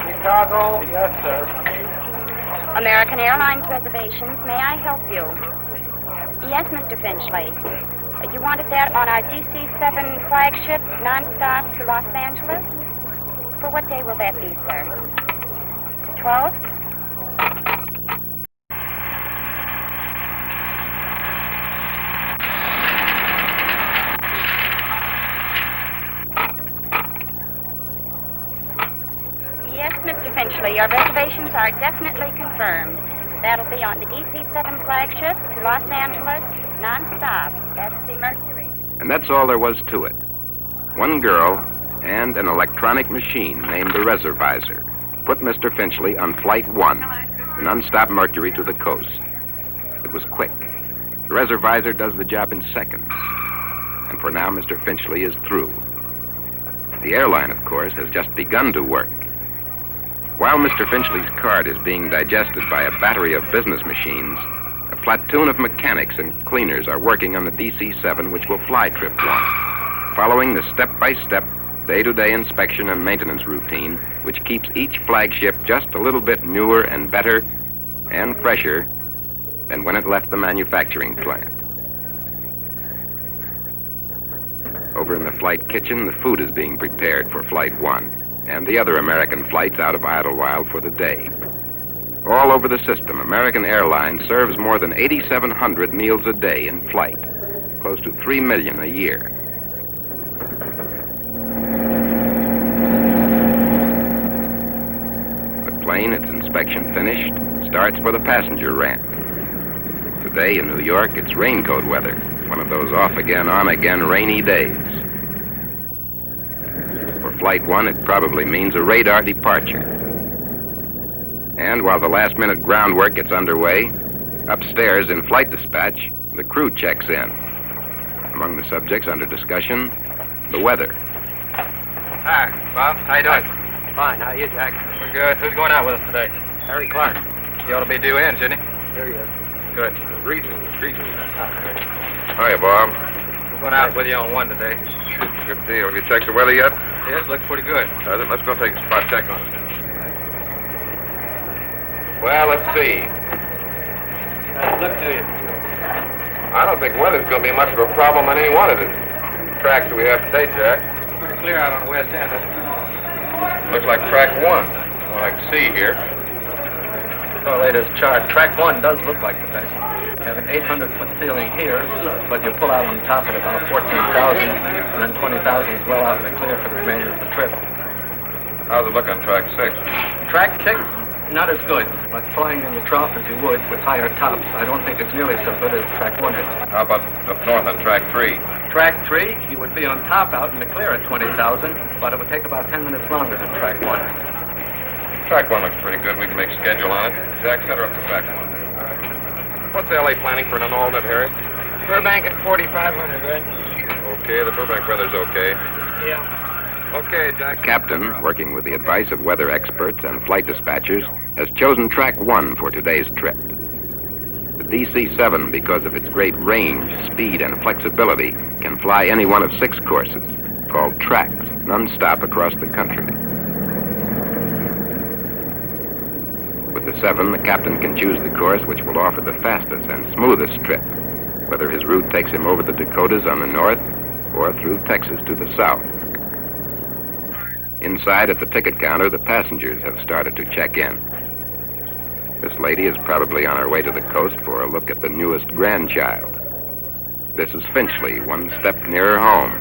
Chicago, yes, sir. American Airlines reservations, may I help you? Yes, Mr. Finchley. You wanted that on our DC-7 flagship, non-stop to Los Angeles? For what day will that be, sir? The 12th? Yes, Mr. Finchley, your reservations are definitely confirmed. That'll be on the DC-7 flagship to Los Angeles, non-stop. That's the Mercury. And that's all there was to it. One girl and an electronic machine named the Reservisor put Mr. Finchley on Flight 1, the non-stop Mercury to the coast. It was quick. The Reservisor does the job in seconds. And for now, Mr. Finchley is through. The airline, of course, has just begun to work. While Mr. Finchley's card is being digested by a battery of business machines, a platoon of mechanics and cleaners are working on the DC-7, which will fly Trip 1, following the step-by-step, day-to-day inspection and maintenance routine, which keeps each flagship just a little bit newer and better and fresher than when it left the manufacturing plant. Over in the flight kitchen, the food is being prepared for Flight 1 and the other American flights out of Idlewild for the day. All over the system, American Airlines serves more than 8,700 meals a day in flight, close to 3 million a year. The plane, its inspection finished, starts for the passenger ramp. Today in New York, it's raincoat weather, one of those off-again, on-again rainy days. For Flight 1, it probably means a radar departure. And while the last-minute groundwork gets underway, upstairs in flight dispatch, the crew checks in. Among the subjects under discussion, the weather. Hi, Bob. How you doing? Fine. How are you, Jack? We're good. Who's going out with us today? Harry Clark. He ought to be due in, shouldn't he? There he is. Good. Greetings. Hiya, Bob. We're going out with you on 1 today. Good deal. Have you checked the weather yet? Yes, looks pretty good. Let's go take a spot check on it. Well, let's see. Look to you. I don't think weather's going to be much of a problem on any one of the tracks that we have today, Jack. Pretty clear out on the west end. Looks like track 1, what I can see here. The latest chart. Track 1 does look like the best. You have an 800-foot ceiling here, but you pull out on top at about 14,000, and then 20,000 is well out in the clear for the remainder of the trip. How's it look on track 6? Track 6, not as good, but flying in the trough as you would with higher tops, I don't think it's nearly so good as track 1 is. How about up north on track 3? Track 3, you would be on top out in the clear at 20,000, but it would take about 10 minutes longer than track 1. Track 1 looks pretty good. We can make a schedule on it. Jack, set her up to track 1. What's LA planning for an alternate, Harry? Burbank at 4,500, right? Okay, the Burbank weather's okay. Yeah. Okay, Jack. The captain, working with the advice of weather experts and flight dispatchers, has chosen track 1 for today's trip. The DC-7, because of its great range, speed, and flexibility, can fly any one of 6 courses, called tracks, non-stop across the country. With the 7, the captain can choose the course which will offer the fastest and smoothest trip, whether his route takes him over the Dakotas on the north or through Texas to the south. Inside at the ticket counter, the passengers have started to check in. This lady is probably on her way to the coast for a look at the newest grandchild. This is Finchley, one step nearer home.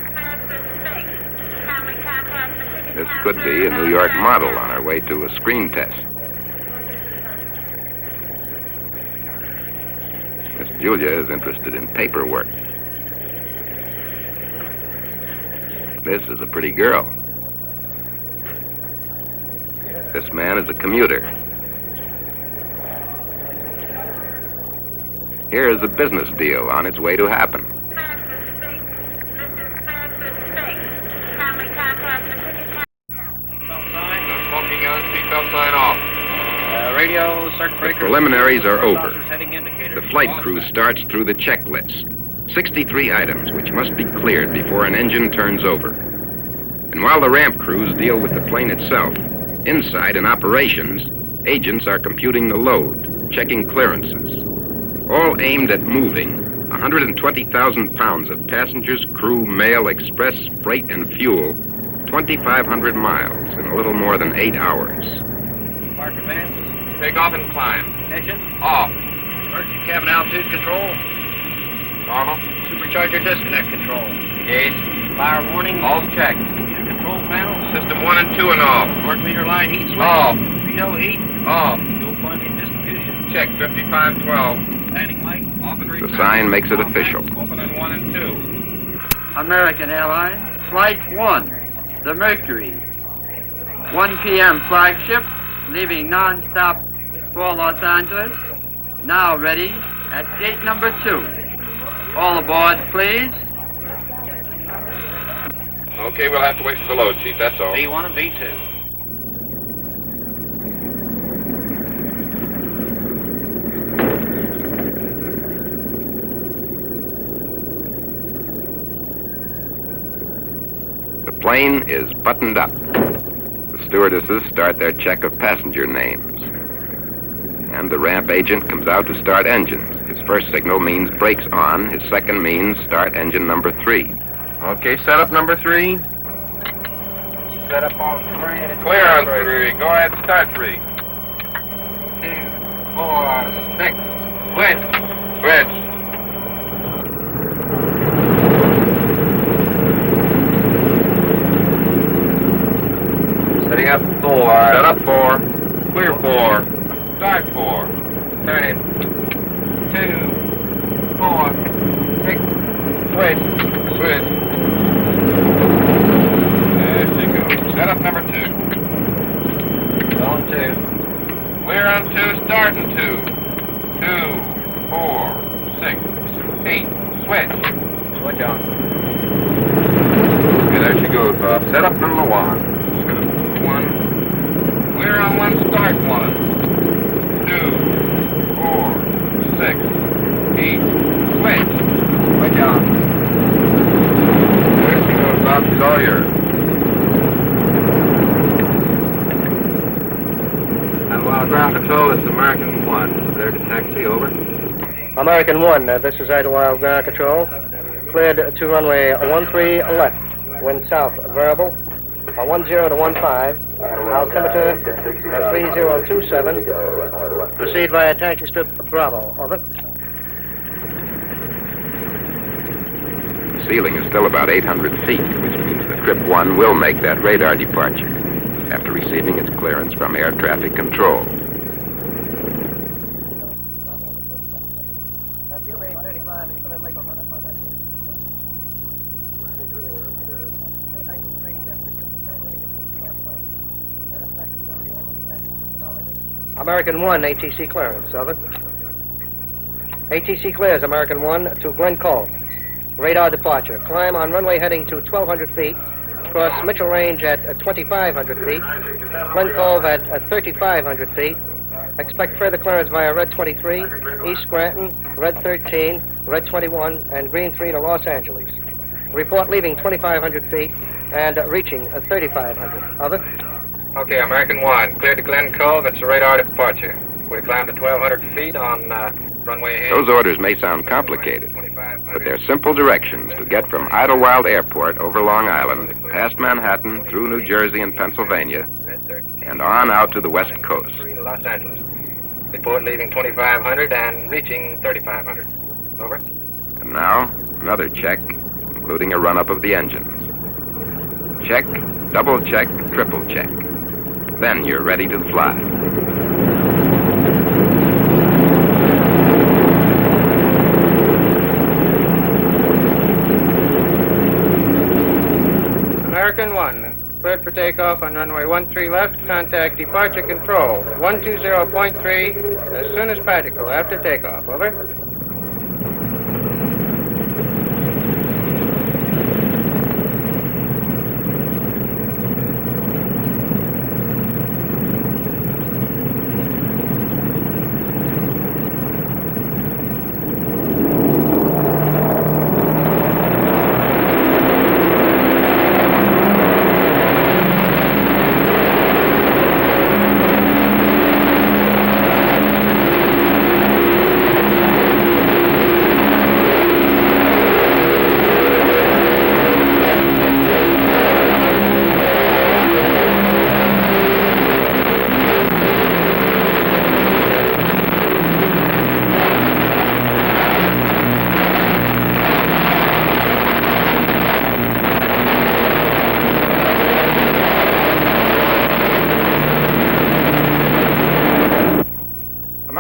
This could be a New York model on her way to a screen test. Miss Julia is interested in paperwork. This is a pretty girl. This man is a commuter. Here is a business deal on its way to happen. Smoking on, seatbelt sign off. Radio, circuit The breaker. preliminaries are over. Heading indicator. The flight crew starts through the checklist. 63 items which must be cleared before an engine turns over. And while the ramp crews deal with the plane itself, inside in operations, agents are computing the load, checking clearances, all aimed at moving 120,000 pounds of passengers, crew, mail, express, freight, and fuel 2,500 miles in a little more than 8 hours. Mark advance. Take off and climb. Ignition. Off. Emergency cabin altitude control. Normal. Supercharger disconnect control. Gauge. Fire warning. All checked. Control panel. System 1 and 2 and off. Work meter line heat switch. Off. VO heat. Off. Fuel quantity distribution. Check 5512. Landing light. Off and The sign makes it official. Open on 1 and 2. American Airlines, Flight 1, the Mercury. 1 p.m. flagship, leaving non-stop for Los Angeles. Now ready at gate number 2. All aboard, please. Okay, we'll have to wait for the load, Chief, that's all. B1 and B2. The plane is buttoned up. The stewardesses start their check of passenger names. And the ramp agent comes out to start engines. His first signal means brakes on. His second means start engine number 3. Okay, setup number 3. Set up on 3. Clear on 3. Go ahead, start 3. 2, 4, 6. Switch. Switch. Setting up 4. Set up 4. Clear 4. Start 4. Turn it. 2, 4, 6. Switch. Switch. There she goes. Set up number 2. On 2. Clear on 2, start in 2. 2, 4, 6, 8. Switch. Switch on. Okay, there she goes, Bob. Set up number 1. 1. Clear on 1, start 1. 2, 4, 6, 8. Switch. Switch on. There she goes, Bob. She's all yours. And while ground control, this is American 1. Clear to taxi, over. American 1, this is Idlewild Ground Control. Cleared to runway 13 left. Wind south variable. 10 to 15. Altimeter 3027. Proceed via taxi strip Bravo. Over. The ceiling is still about 800 feet, which means that Trip 1 will make that radar departure after receiving its clearance from air traffic control. American 1, ATC clearance. Over. ATC clears American 1 to Glen Cove. Radar departure. Climb on runway heading to 1,200 feet. Cross Mitchell Range at 2,500 feet. Glen Cove at 3,500 feet. Expect further clearance via Red 23, East Scranton, Red 13, Red 21, and Green 3 to Los Angeles. Report leaving 2,500 feet and reaching 3,500. Over. Okay, American 1. Clear to Glen Cove. It's a radar departure. We climb to 1,200 feet on runway ahead. Those orders may sound complicated, but they're simple directions to get from Idlewild Airport over Long Island, past Manhattan, through New Jersey and Pennsylvania, and on out to the West Coast. To Los Angeles. Report leaving 2,500 and reaching 3,500. Over. And now, another check, including a run-up of the engines. Check, double check, triple check. Then you're ready to fly. American 1, cleared for takeoff on runway 13 left. Contact departure control 120.3 as soon as practical after takeoff. Over.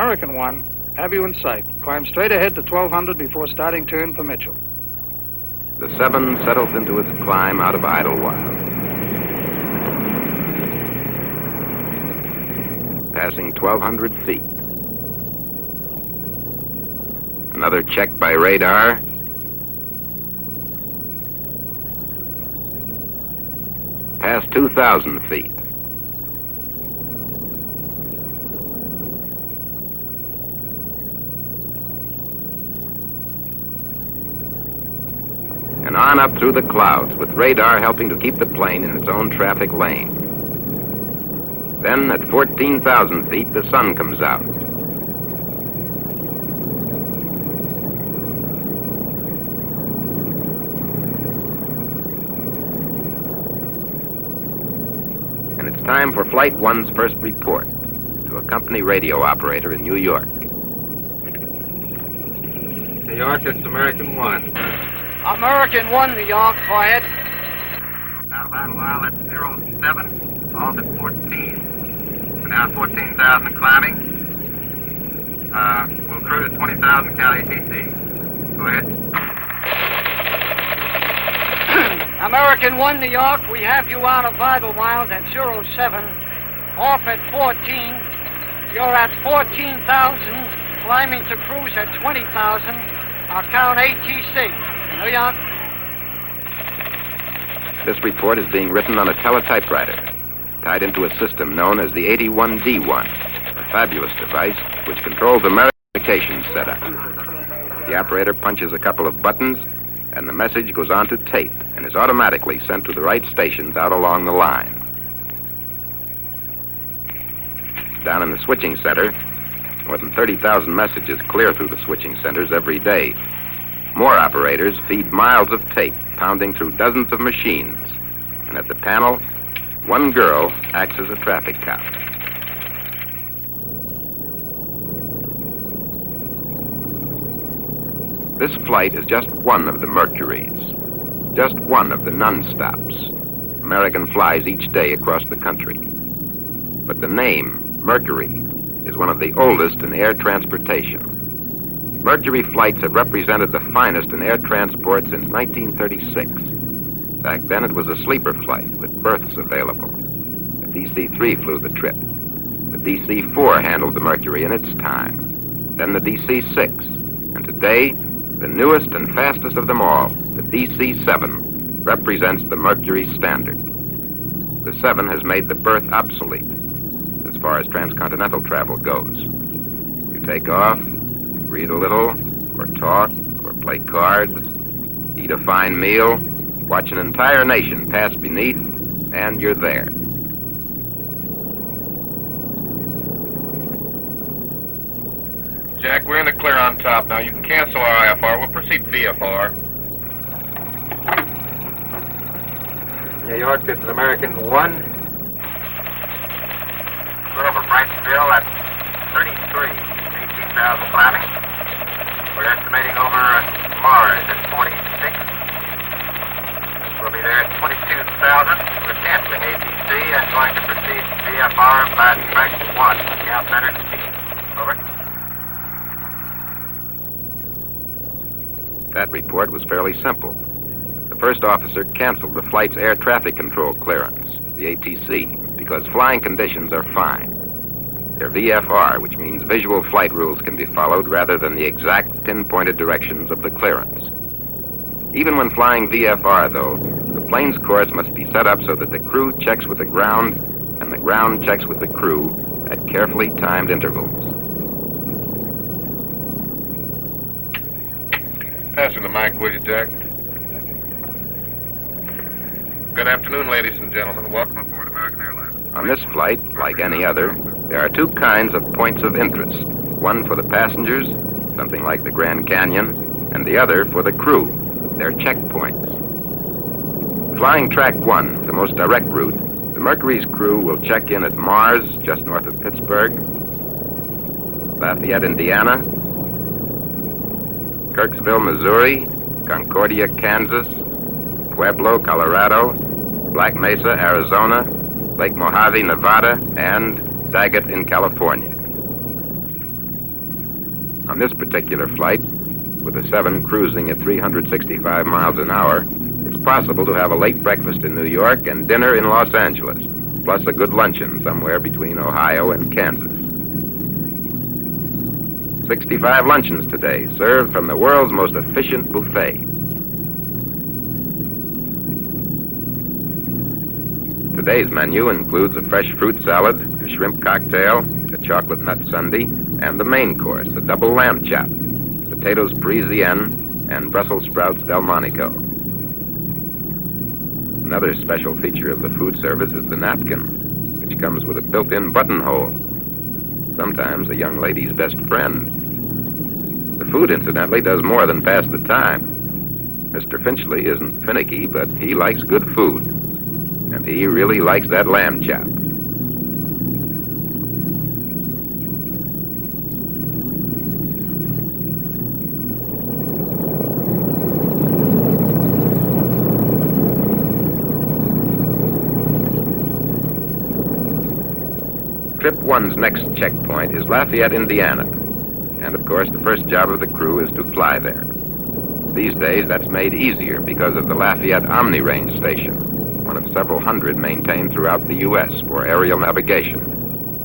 American One, have you in sight. Climb straight ahead to 1200 before starting turn for Mitchell. The 7 settles into its climb out of Idlewild. Passing 1,200 feet. Another check by radar. Past 2,000 feet. And on up through the clouds, with radar helping to keep the plane in its own traffic lane. Then, at 14,000 feet, the sun comes out. And it's time for Flight 1's first report to a company radio operator in New York. New York, it's American One. American One, New York, go ahead. Out of Idlewild, that's 07, off at 14. We're now 14,000 climbing. We'll cruise 20,000 count ATC. Go ahead. American One, New York, we have you out of Idlewild at 07, off at 14. You're at 14,000, climbing to cruise at 20,000. I'll count ATC. New York. This report is being written on a teletypewriter, tied into a system known as the 81D1, a fabulous device which controls the communications setup. The operator punches a couple of buttons, and the message goes onto tape and is automatically sent to the right stations out along the line. Down in the switching center, more than 30,000 messages clear through the switching centers every day. More operators feed miles of tape, pounding through dozens of machines. And at the panel, one girl acts as a traffic cop. This flight is just one of the Mercuries, just one of the non-stops American flies each day across the country. But the name, Mercury, is one of the oldest in air transportation. Mercury flights have represented the finest in air transport since 1936. Back then, it was a sleeper flight with berths available. The DC-3 flew the trip. The DC-4 handled the Mercury in its time. Then the DC-6. And today, the newest and fastest of them all, the DC-7, represents the Mercury standard. The 7 has made the berth obsolete as far as transcontinental travel goes. You take off, read a little, or talk, or play cards, eat a fine meal, watch an entire nation pass beneath, and you're there. Jack, we're in the clear on top now. You can cancel our IFR. We'll proceed VFR. New York, this is American One. Over Brightonville at 33, 18,000 climbing. We're estimating over Mars at 46. We'll be there at 22,000. We're canceling ATC and going to proceed VFR by track 1. Count center speed. Over. That report was fairly simple. The first officer canceled the flight's air traffic control clearance, the ATC, because flying conditions are fine. They're VFR, which means visual flight rules can be followed rather than the exact pinpointed directions of the clearance. Even when flying VFR, though, the plane's course must be set up so that the crew checks with the ground and the ground checks with the crew at carefully timed intervals. Passing the mic, will you, Jack? Good afternoon, ladies and gentlemen. Welcome aboard American Airlines. On this flight, like any other, there are two kinds of points of interest. One for the passengers, something like the Grand Canyon, and the other for the crew, their checkpoints. Flying Track 1, the most direct route, the Mercury's crew will check in at Mars, just north of Pittsburgh, Lafayette, Indiana, Kirksville, Missouri, Concordia, Kansas, Pueblo, Colorado, Black Mesa, Arizona, Lake Mojave, Nevada, and Daggett in California. On this particular flight, with the 7 cruising at 365 miles an hour, it's possible to have a late breakfast in New York and dinner in Los Angeles, plus a good luncheon somewhere between Ohio and Kansas. 65 luncheons today, served from the world's most efficient buffet. Today's menu includes a fresh fruit salad, a shrimp cocktail, a chocolate nut sundae, and the main course, a double lamb chop, potatoes Parisienne, and Brussels sprouts Delmonico. Another special feature of the food service is the napkin, which comes with a built-in buttonhole, sometimes a young lady's best friend. The food, incidentally, does more than pass the time. Mr. Finchley isn't finicky, but he likes good food, and he really likes that lamb chop. Trip 1's next checkpoint is Lafayette, Indiana. And, of course, the first job of the crew is to fly there. These days, that's made easier because of the Lafayette Omni-Range Station, one of several hundred maintained throughout the U.S. for aerial navigation.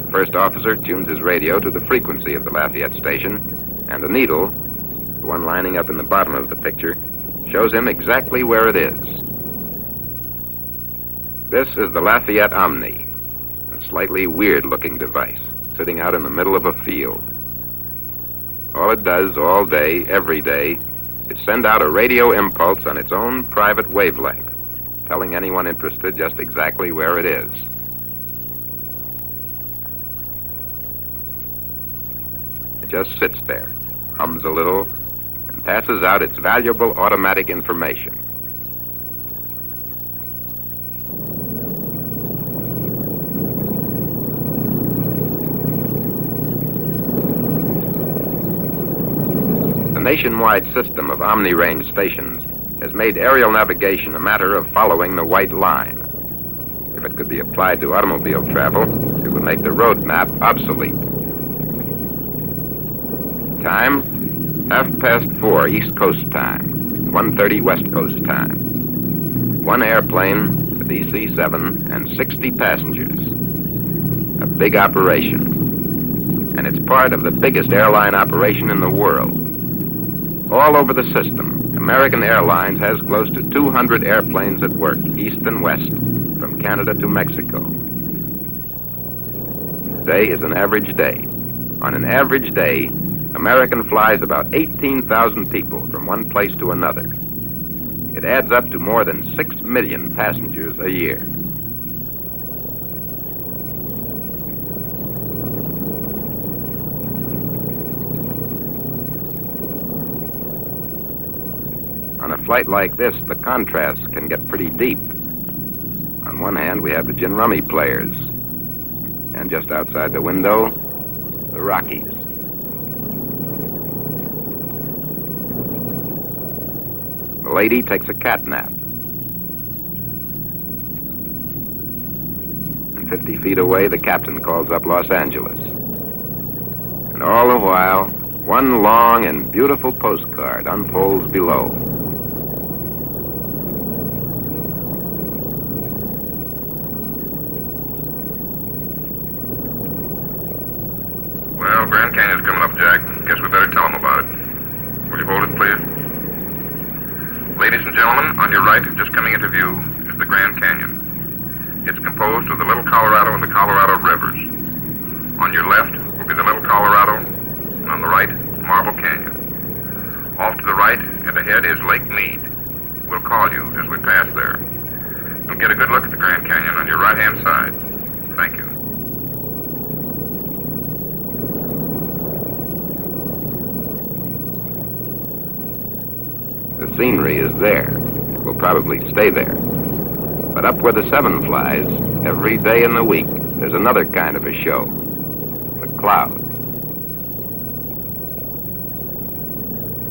The first officer tunes his radio to the frequency of the Lafayette station, and a needle, the one lining up in the bottom of the picture, shows him exactly where it is. This is the Lafayette Omni, a slightly weird-looking device, sitting out in the middle of a field. All it does all day, every day, is send out a radio impulse on its own private wavelength, telling anyone interested just exactly where it is. It just sits there, hums a little, and passes out its valuable automatic information. The nationwide system of Omni-Range stations has made aerial navigation a matter of following the white line. If it could be applied to automobile travel, it would make the road map obsolete. Time, 4:30 East Coast time, 1:30 West Coast time. One airplane, the DC-7, and 60 passengers. A big operation. And it's part of the biggest airline operation in the world. All over the system, American Airlines has close to 200 airplanes at work, east and west, from Canada to Mexico. Today is an average day. On an average day, American flies about 18,000 people from one place to another. It adds up to more than 6 million passengers a year. On a flight like this, the contrasts can get pretty deep. On one hand, we have the gin rummy players. And just outside the window, the Rockies. The lady takes a cat nap. And 50 feet away, the captain calls up Los Angeles. And all the while, one long and beautiful postcard unfolds below. Well, Grand Canyon's coming up, Jack. Guess we better tell them about it. Will you hold it, please? Ladies and gentlemen, on your right, just coming into view, is the Grand Canyon. It's composed of the Little Colorado and the Colorado Rivers. On your left will be the Little Colorado, and on the right, Marble Canyon. Off to the right and ahead is Lake Mead. We'll call you as we pass there. You'll get a good look at the Grand Canyon on your right-hand side. Thank you. The scenery is there. It will probably stay there. But up where the 7 flies, every day in the week, there's another kind of a show. The clouds.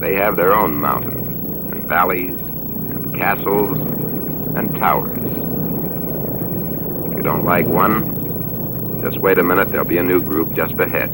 They have their own mountains, and valleys, and castles, and towers. If you don't like one, just wait a minute, there'll be a new group just ahead.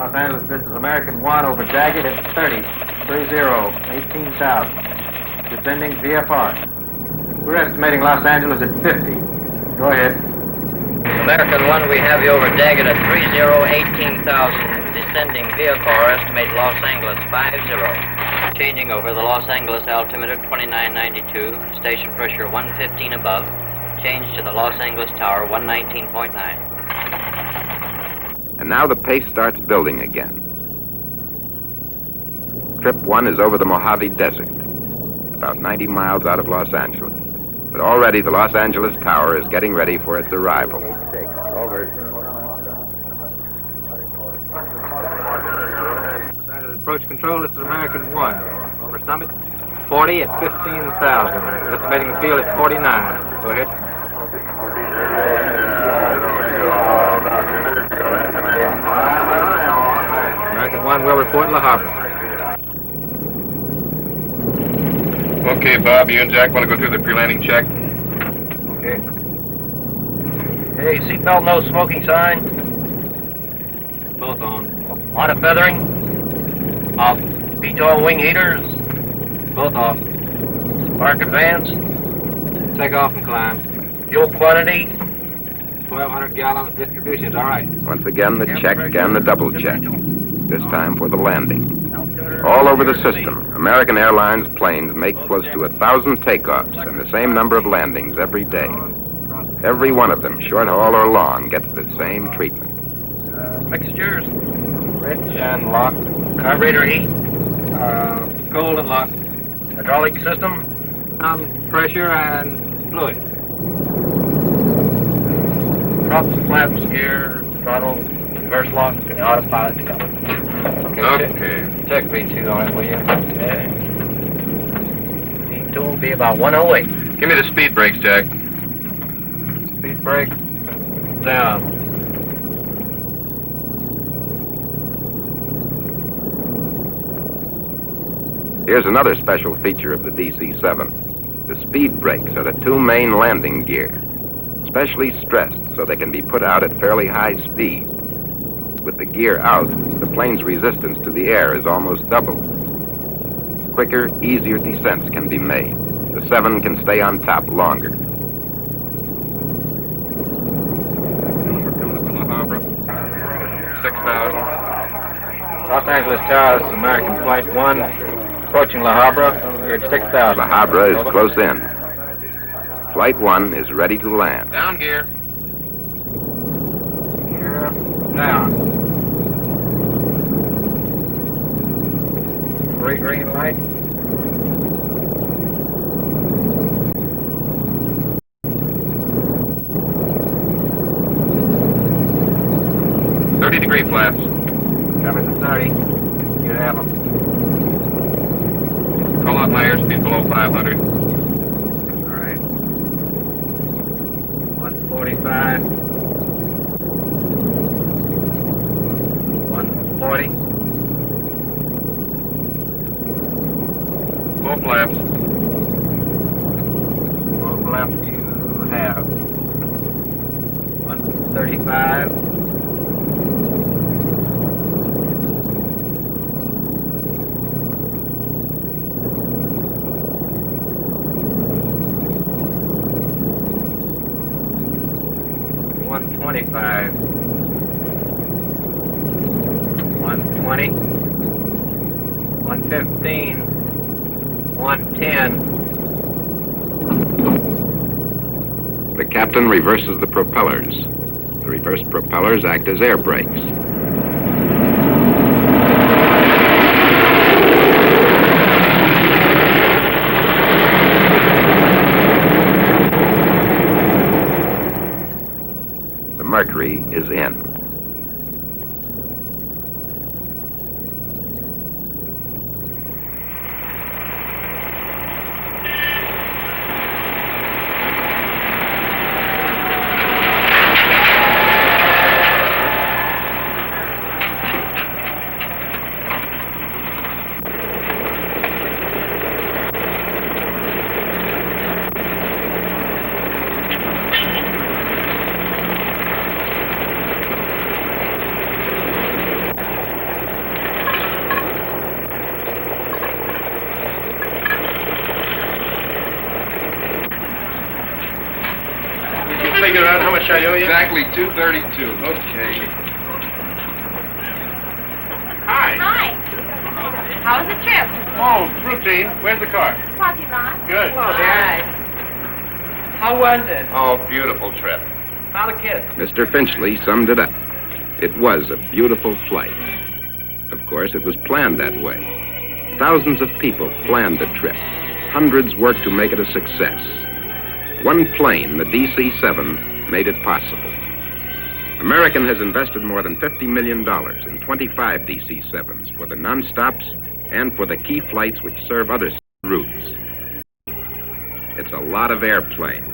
Los Angeles, this is American 1 over Daggett at 30, 18,000. Descending VFR. We're estimating Los Angeles at 50. Go ahead. American 1, we have you over Daggett at 18,000. Descending VFR, estimate Los Angeles 50. Changing over the Los Angeles altimeter 2992, station pressure 115 above. Change to the Los Angeles tower 119.9. And now the pace starts building again. Trip 1 is over the Mojave Desert, about 90 miles out of Los Angeles. But already the Los Angeles tower is getting ready for its arrival. Approach control, this is American 1. Over Summit, 40 at 15,000. Estimating the field at 49. Go ahead. American 1 will report La Habra. Okay, Bob, you and Jack want to go through the pre-landing check? Okay. Hey, seatbelt no smoking sign. Both on. Lot of feathering. Off. VTOL wing heaters. Both off. Spark advance. Take off and climb. Fuel quantity. 1,200 gallons. Distribution. All right. Once again, the check and the double check. This time for the landing. All over the system, American Airlines planes make close to 1,000 takeoffs and the same number of landings every day. Every one of them, short haul or long, gets the same treatment. Mixtures. Rich and lock. Carburetor heat. Cold and lock. Hydraulic system. Pressure and fluid. Props, flaps, gear, throttle, reverse lock, and autopilot to go. Okay. Check V2 on it, will you? Okay. V2 will be about 108. Give me the speed brakes, Jack. Speed brake. Down. Here's another special feature of the DC-7. The speed brakes are the two main landing gear, specially stressed so they can be put out at fairly high speed. With the gear out, the plane's resistance to the air is almost doubled. Quicker, easier descents can be made. The 7 can stay on top longer. La Habra. 6,000. Los Angeles Tower, this is American Flight 1. Approaching La Habra, we're at 6,000. La Habra is close in. Flight 1 is ready to land. Down gear. Gear down. 3 green light. Degree flaps. Coming to 30. You have them. Call out my airspeed below 500. All right. 145. 140. Full flaps. Full flaps you have. 135. 125. 120. 115. 110. The captain reverses the propellers. The reversed propellers act as air brakes. The Mercury is in. much I owe you? Exactly $232. Okay. Hi. Hi. How was the trip? Oh, routine. Where's the car? Parking lot. Good. Hello, Dad. How was it? Oh, beautiful trip. How the kids? Mr. Finchley summed it up. It was a beautiful flight. Of course, it was planned that way. Thousands of people planned the trip. Hundreds worked to make it a success. One plane, the DC-7, made it possible. American has invested more than $50 million in 25 DC-7s for the non-stops and for the key flights which serve other routes. It's a lot of airplane.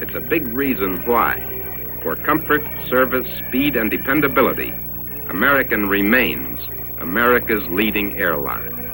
It's a big reason why. For comfort, service, speed, and dependability, American remains America's leading airline.